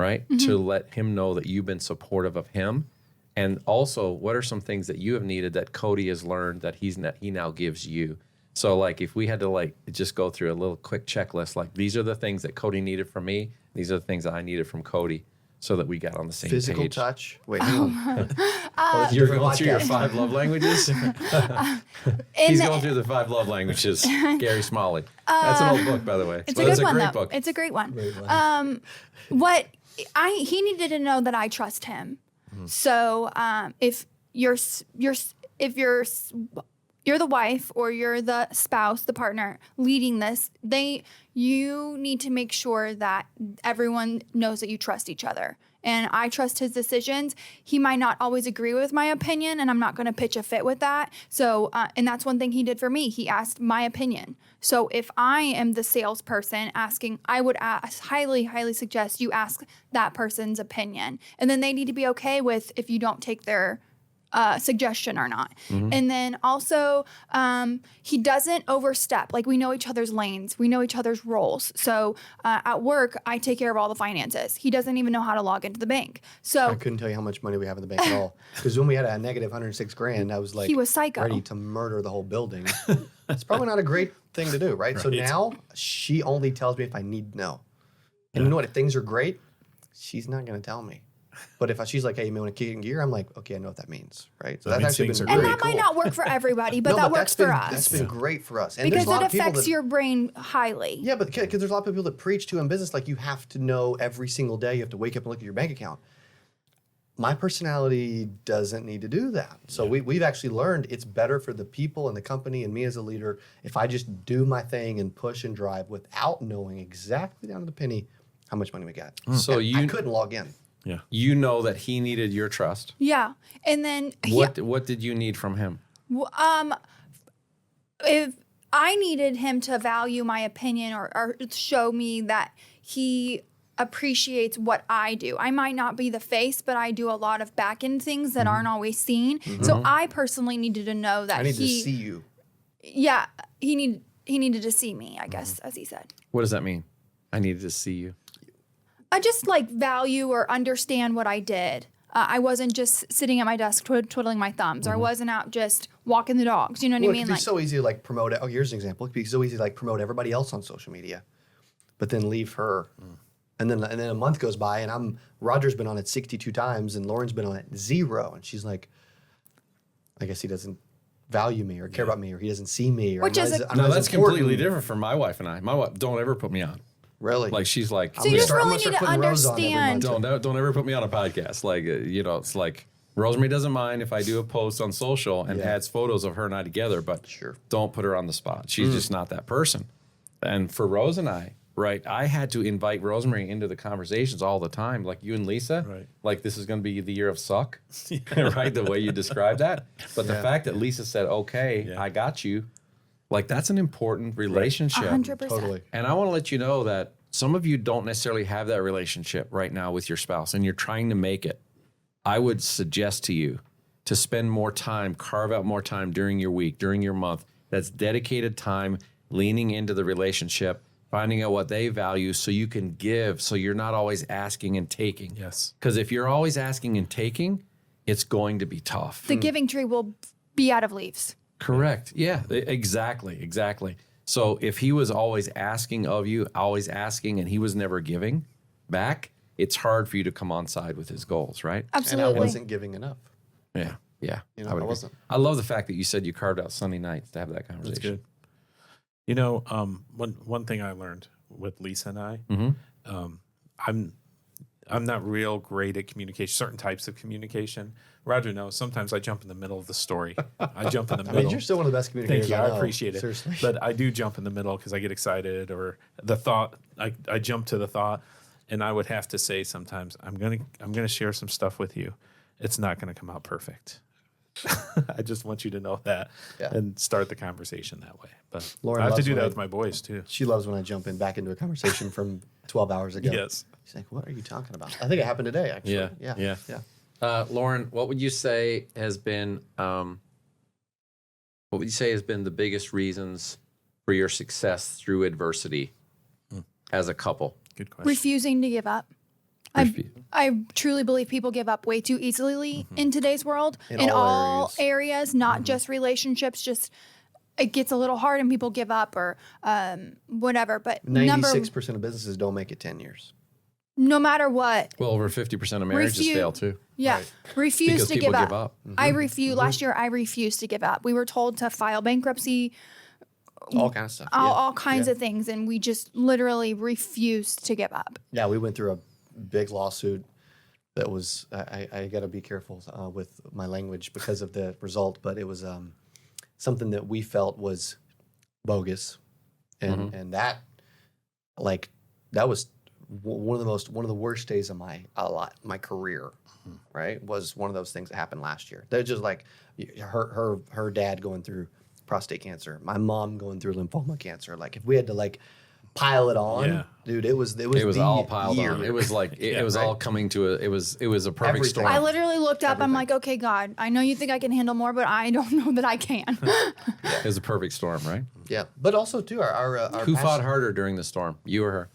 right? To let him know that you've been supportive of him. And also, what are some things that you have needed that Cody has learned that he now gives you? So like, if we had to just go through a little quick checklist, like these are the things that Cody needed from me. These are the things that I needed from Cody, so that we got on the same Physical page. touch. Wait, hang on. You're going through your 5 love languages? He's going through the 5 love languages. Gary Smalley. That's an old book, by the way. It's But a it's good a one, great though. book. It's a great one. He needed to know that I trust him. So if your you're the wife or you're the spouse, the partner leading this, you need to make sure that everyone knows that you trust each other. And I trust his decisions. He might not always agree with my opinion, and I'm not going to pitch a fit with that. So, and that's one thing he did for me. He asked my opinion. So if I am the salesperson asking, I would highly, highly suggest you ask that person's opinion. And then they need to be okay with if you don't take their suggestion or not. And then also, he doesn't overstep. Like, we know each other's lanes. We know each other's roles. So at work, I take care of all the finances. He doesn't even know how to log into the bank. So I couldn't tell you how much money we have in the bank at all. Because when we had a negative 106 grand, I was like, he was psycho. ready to murder the whole building. It's probably not a great thing to do, right? So now she only tells me if I need to know. And you know what? If things are great, she's not going to tell me. But if she's like, hey, you may want to kick in gear, I'm like, okay, I know what that means, right? So that's actually been And really that cool. might not work for everybody, but that works for us. That's been great for us. And because there's a lot it of people affects your brain highly. Yeah, but because there's a lot of people that preach to in business, like you have to know every single day, you have to wake up and look at your bank account. My personality doesn't need to do that. So we've actually learned it's better for the people and the company and me as a leader if I just do my thing and push and drive without knowing exactly down to the penny how much money we got. So And I couldn't log in. Yeah. You know that he needed your trust. Yeah. And then What did you need from him? if I needed him to value my opinion or show me that he appreciates what I do. I might not be the face, but I do a lot of back end things that aren't always seen. So I personally needed to know that I need to see you. Yeah, he needed to see me, I guess, as he said. What does that mean? I needed to see you. I just like value or understand what I did. I wasn't just sitting at my desk twiddling my thumbs, or I wasn't out just walking the dogs. You know what I mean? It could be so easy to like promote. Oh, here's an example. It could be so easy to like promote everybody else on social media, but then leave her. And then a month goes by, and Roger's been on it 62 times, and Lauren's been on it 0, and she's like, I guess he doesn't value me or care about me, or he doesn't see me, or Which is that's completely different from my wife and I. My wife don't ever put me on. Really? Like she's like, So you just really need to understand. don't ever put me on a podcast. Like it's like Rosemary doesn't mind if I do a post on social and adds photos of her and I together, but don't put her on the spot. She's just not that person. And for Rose and I, right, I had to invite Rosemary into the conversations all the time, like you and Lisa. Right. Like this is going to be the year of suck, right? The way you described that. But the fact that Lisa said, "Okay, I got you." Like, that's an important relationship. 100%. Totally. And I want to let you know that some of you don't necessarily have that relationship right now with your spouse, and you're trying to make it. I would suggest to you to spend more time, carve out more time during your week, during your month. That's dedicated time, leaning into the relationship, finding out what they value so you can give, so you're not always asking and taking. Yes. Because if you're always asking and taking, it's going to be tough. The giving tree will be out of leaves. Correct. Yeah, exactly. So if he was always asking of you, always asking, and he was never giving back, it's hard for you to come on side with his goals, right? Absolutely. And I wasn't giving enough. Yeah. You know, I wasn't. I love the fact that you said you carved out Sunday nights to have that conversation. That's good. You know, one thing I learned with Lisa and I, I'm not real great at communication, certain types of communication. Roger knows sometimes I jump in the middle of the story. I jump in the middle. I mean, you're still one of the best communicators. Thank you. I I know. appreciate it. Seriously. But I do jump in the middle because I get excited, or the thought. I jump to the thought, and I would have to say sometimes I'm gonna share some stuff with you. It's not gonna come out perfect. I just want you to know that and start the conversation that way. But Lauren I have to loves do when that I- with my boys too. She loves when I jump in back into a conversation from 12 hours ago. Yes. She's like, what are you talking about? I think it happened today, actually. Yeah. Yeah. Lauren, what would you say has been the biggest reasons for your success through adversity as a couple? Good question. Refusing to give up. I truly believe people give up way too easily in today's world. In all areas, not just relationships, just it gets a little hard and people give up or whatever. But 96% of businesses don't make it 10 years. no matter what. Well, over 50% of marriages fail too. Yeah. Refuse Because to people give give up. up. I refuse. Last year, I refused to give up. We were told to file bankruptcy, All kinds of stuff. all kinds of things. And we just literally refused to give up. Yeah, we went through a big lawsuit that was, I got to be careful with my language because of the result, but it was something that we felt was bogus, and that was one of the worst days of my career. Right, was one of those things that happened last year. They're just like her dad going through prostate cancer, my mom going through lymphoma cancer. Like if we had to like pile it on, dude, it was all piled year. on. It was like it was all coming to it was a perfect Everything. storm. I literally looked up. I'm like, okay, God, I know you think I can handle more, but I don't know that I can. It was a perfect storm, right? Yeah, but also too our Who fought harder during the storm? You or her?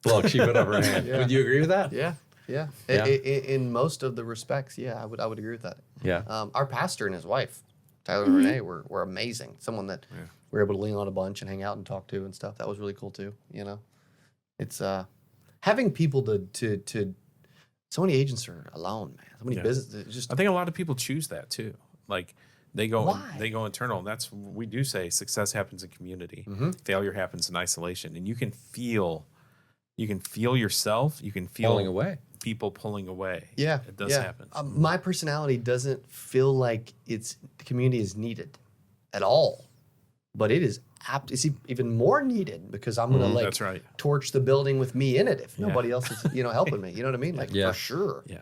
Look, she put up her hand. Would you agree with that? Yeah. In most of the respects, yeah, I would agree with that. Yeah. Our pastor and his wife, Tyler and Renee, were amazing. Someone that we were able to lean on a bunch and hang out and talk to and stuff. That was really cool too. You know, it's having people to so many agents are alone, man. So many businesses. Just I think a lot of people choose that too. Like they go Why? they go internal. And that's we do say success happens in community. Failure happens in isolation, and you can feel yourself. You can feel Pulling away. People pulling away. Yeah, it does happen. My personality doesn't feel like the community is needed at all, but it is it's even more needed because I'm gonna that's right. torch the building with me in it if nobody else is helping me. You know what I mean? Like Yeah. for sure. Yeah.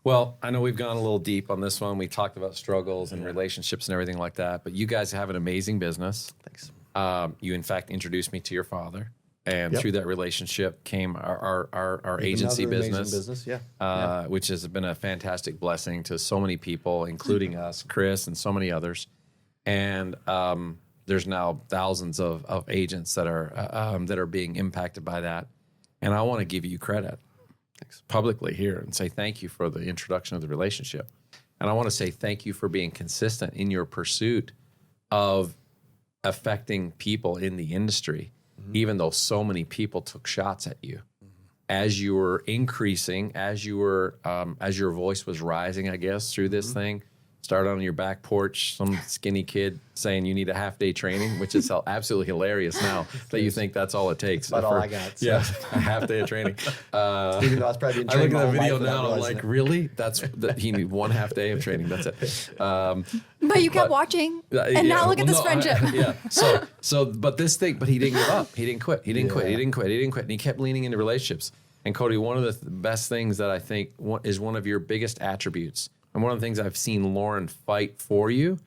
Well, I know we've gone a little deep on this one. We talked about struggles and relationships and everything like that, but you guys have an amazing business. Thanks. You, in fact, introduced me to your father, and Yep. through that relationship came our agency Another amazing business, yeah. which has been a fantastic blessing to so many people, including us, Chris, and so many others. And there's now thousands of agents that are being impacted by that, and I want to give you credit publicly here and say thank you for the introduction of the relationship. And I want to say thank you for being consistent in your pursuit of affecting people in the industry, even though so many people took shots at you. As you were increasing, as your voice was rising, I guess, through this thing, started on your back porch, some skinny kid saying you need a half-day training, which is absolutely hilarious now that you think that's all it takes. About all I got. So. Yeah, a half day of training. Even though I was probably being I look trained at that my whole video life without now and I'm realizing like, it. really? He needs one half day of training. That's it. But you kept watching, and now look at this friendship. But this thing, but he didn't give up. He didn't quit. He didn't quit. And he kept leaning into relationships. And Cody, one of the best things that I think is one of your biggest attributes, and one of the things I've seen Lauren fight for you,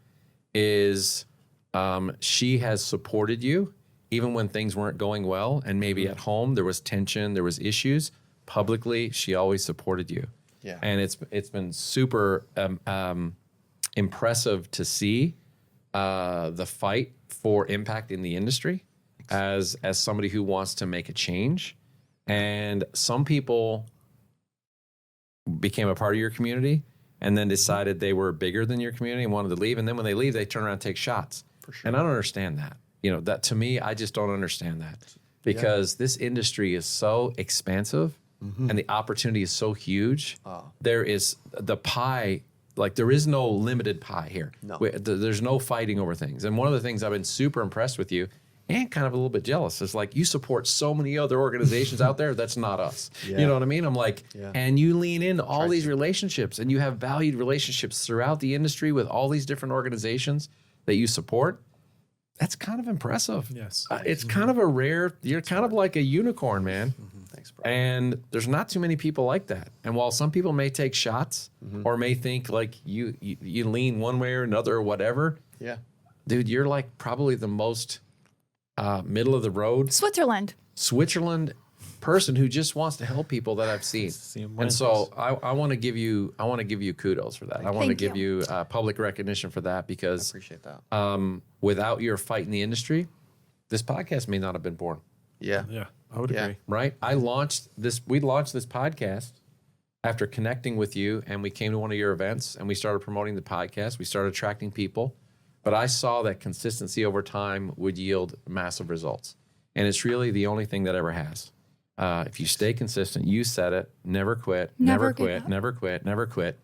is she has supported you even when things weren't going well, and maybe at home there was tension, there was issues. Publicly, she always supported you. Yeah. And it's been super impressive to see the fight for impact in the industry as somebody who wants to make a change. And some people became a part of your community and then decided they were bigger than your community and wanted to leave. And then when they leave, they turn around and take shots. For sure. And I don't understand that. That to me, I just don't understand that, because this industry is so expansive and the opportunity is so huge. There is the pie, like there is no limited pie here. No. There's no fighting over things. And one of the things I've been super impressed with you and kind of a little bit jealous is like you support so many other organizations out there that's not us. Yeah. You know what I mean? I'm like, Yeah. and you lean into all these relationships and you have valued relationships throughout the industry with all these different organizations that you support. That's kind of impressive. Yes. It's kind of a rare, you're kind of like a unicorn, man. Thanks, bro. And there's not too many people like that. And while some people may take shots or may think like you lean one way or another or whatever, Yeah. dude, you're like probably the most middle of the road Switzerland person who just wants to help people that I've seen. See 'em win. And so I want to give you kudos for that. I want to Thank give you. you public recognition for that, because Appreciate that. without your fight in the industry, this podcast may not have been born. Yeah. Yeah, I would Yeah. agree. Right? We launched this podcast after connecting with you, and we came to one of your events and we started promoting the podcast. We started attracting people, but I saw that consistency over time would yield massive results. And it's really the only thing that ever has. If you stay consistent, you said it, never quit, Never never give quit, up. never quit, never quit.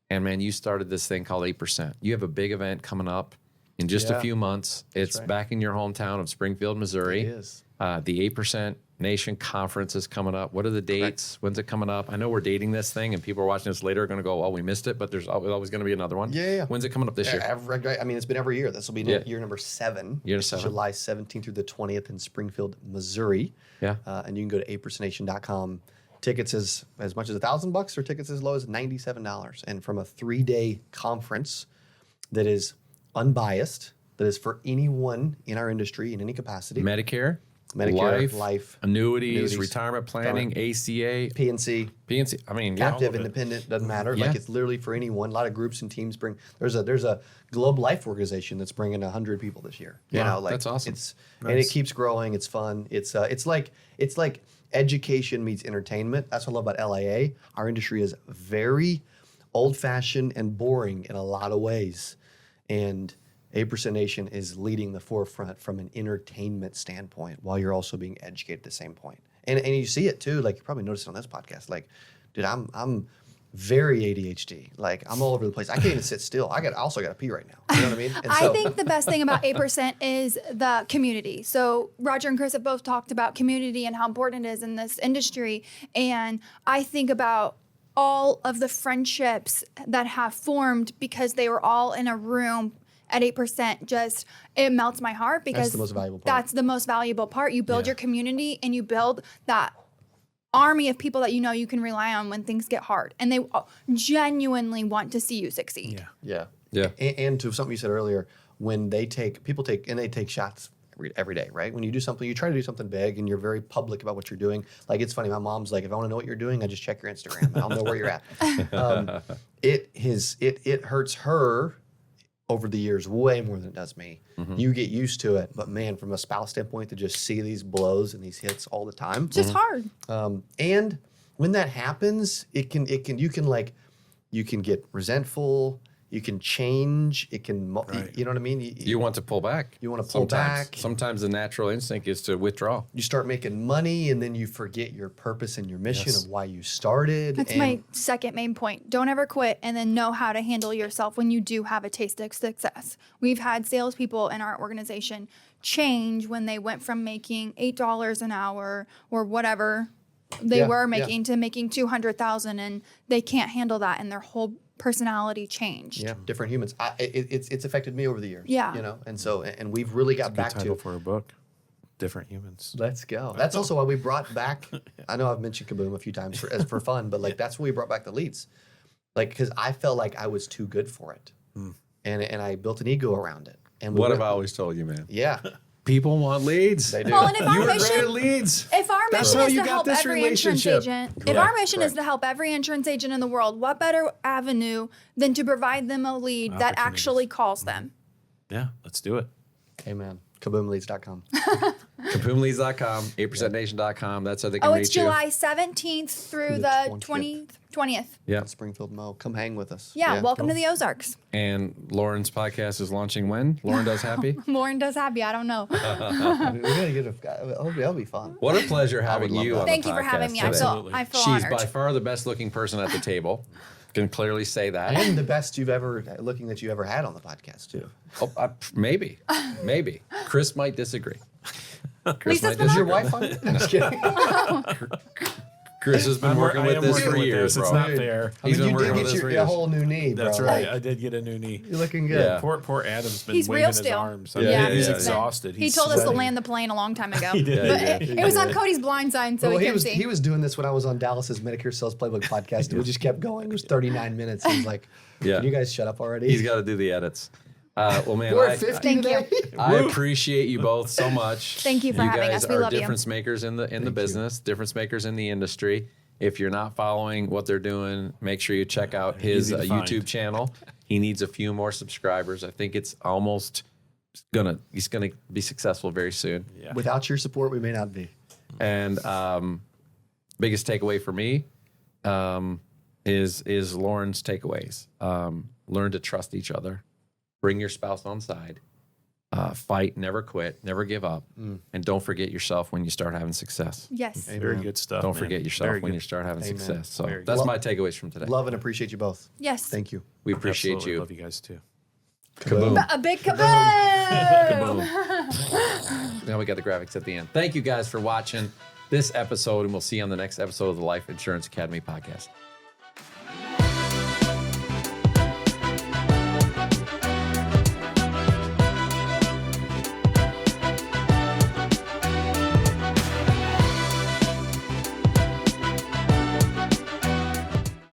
And man, you started this thing called 8%. You have a big event coming up in just a Yeah. few months. It's right. back in your hometown of Springfield, Missouri. It is. The 8% Nation Conference is coming up. What are the dates? When's it coming up? I know we're dating this thing, and people are watching this later are going to go, "Oh, we missed it," but there's always going to be another one. Yeah. When's it coming up this year? I mean, it's been every year. This will be year number 7. Year It's 7. July 17th through the 20th in Springfield, Missouri. Yeah. And you can go to 8%nation.com. Tickets as much as $1,000 or tickets as low as $97. And from a 3-day conference that is unbiased, that is for anyone in our industry in any capacity. Medicare, life, annuities, retirement planning, ACA, PNC, I mean, captive, independent, doesn't matter. Yeah. Like it's literally for anyone. A lot of groups and teams bring. There's a Globe Life organization that's bringing 100 people this year. You Wow, know, like that's awesome. And it keeps growing. It's fun. It's like education meets entertainment. That's what I love about LAA. Our industry is very old-fashioned and boring in a lot of ways, and 8% Nation is leading the forefront from an entertainment standpoint while you're also being educated at the same point. And you see it too, like you probably noticed it on this podcast. Like, dude, I'm very ADHD. Like I'm all over the place. I can't even sit still. I also got to pee right now. You know what I mean? And I think the best thing about 8% is the community. So Roger and Chris have both talked about community and how important it is in this industry. And I think about all of the friendships that have formed because they were all in a room at 8%. Just, it melts my heart because that's the most valuable part. That's the most valuable part. You build your community and you build that army of people that you know you can rely on when things get hard, and they genuinely want to see you succeed. Yeah. Yeah. And to something you said earlier, when people take shots every day, right? When you do something, you try to do something big, and you're very public about what you're doing. Like it's funny, my mom's like, if I want to know what you're doing, I just check your Instagram, and I'll know where you're at. It hurts her over the years way more than it does me. Mm-hmm. You get used to it, but man, from a spouse standpoint, to just see these blows and these hits all the time, It's just hard. and when that happens, you can get resentful. You can change. It can, you know what I mean? You want to pull back. You want to pull back. Sometimes the natural instinct is to withdraw. You start making money, and then you forget your purpose and your mission of why you started. That's my second main point. Don't ever quit, and then know how to handle yourself when you do have a taste of success. We've had salespeople in our organization change when they went from making $8 an hour or whatever they were making to making $200,000, and they can't handle that, and their whole personality changed. Yeah, different humans. It's affected me over the years. Yeah. You know, and we've really got back Title to. for a book. Different humans. Let's go. That's also why we brought back. I know I've mentioned Kaboom a few times for fun, but like that's why we brought back the leads, like because I felt like I was too good for it, and I built an ego around it. And What have I always told you, man? Yeah, People want leads. they do. Well, and if our You were great mission, at leads. if our That's mission how is you to got help this every insurance relationship. agent, if Correct, our mission is correct. to help every insurance agent in the world, what better avenue than to provide them a lead that actually calls them? Yeah, let's do it. Amen. KaboomLeads.com. KaboomLeads.com, 8%nation.com. That's how they can Oh, reach it's you. July 17th through the 20th. Yeah. Springfield Mo. Come hang with us. Yeah, welcome to the Ozarks. And Lauren's podcast is launching when? Lauren Does Happy? Lauren Does Happy. I don't know. We gotta get that'll be fun. What a pleasure having love you that. on Thank the you for podcast having me. today. I feel She's honored. by far the best looking person at the table. Can clearly say that. And the best you've ever had on the podcast too. Maybe. Chris might disagree. Lisa's been Is on? your wife on it? I'm just kidding. Chris has been working with this for years, bro. It's not fair. He's been you working did with get this for your years. whole new knee, bro. That's right. I did get a new knee. You're looking good. Yeah. Poor Adam's been He's waving real his still. arms. Yeah, He's yeah. exhausted. He He's told us to sweating. land the plane a long time ago. He did. But it was on Cody's blind side, so Well, we he couldn't was see. he was doing this when I was on Dallas's Medicare Sales Playbook podcast, and we just kept going. It was 39 minutes. He was like, Yeah. "Can you guys shut up already?" He's got to do the edits. Well, man, We're at 50 Thank you. today. I appreciate you both so much. Thank you for having guys us. We are love you. difference makers in the business, difference makers in the industry. If you're not following what they're doing, make sure you check out his Easy to find. YouTube channel. He needs a few more subscribers. I think it's almost he's gonna be successful very soon. Yeah. Without your support, we may not be. And biggest takeaway for me is Lauren's takeaways. Learn to trust each other. Bring your spouse on side. Fight, never quit, never give up, and don't forget yourself when you start having success. Yes. Very good stuff. Don't man. forget yourself Very when good. you start having Amen. success. So Very that's good. my takeaways from today. Love and appreciate you both. Yes. Thank you. We appreciate Absolutely. you. Love you guys too. Kaboom. A big kaboom! Now we we got the graphics at the end. Thank you guys for watching this episode, and we'll see you on the next episode of the Life Insurance Academy podcast.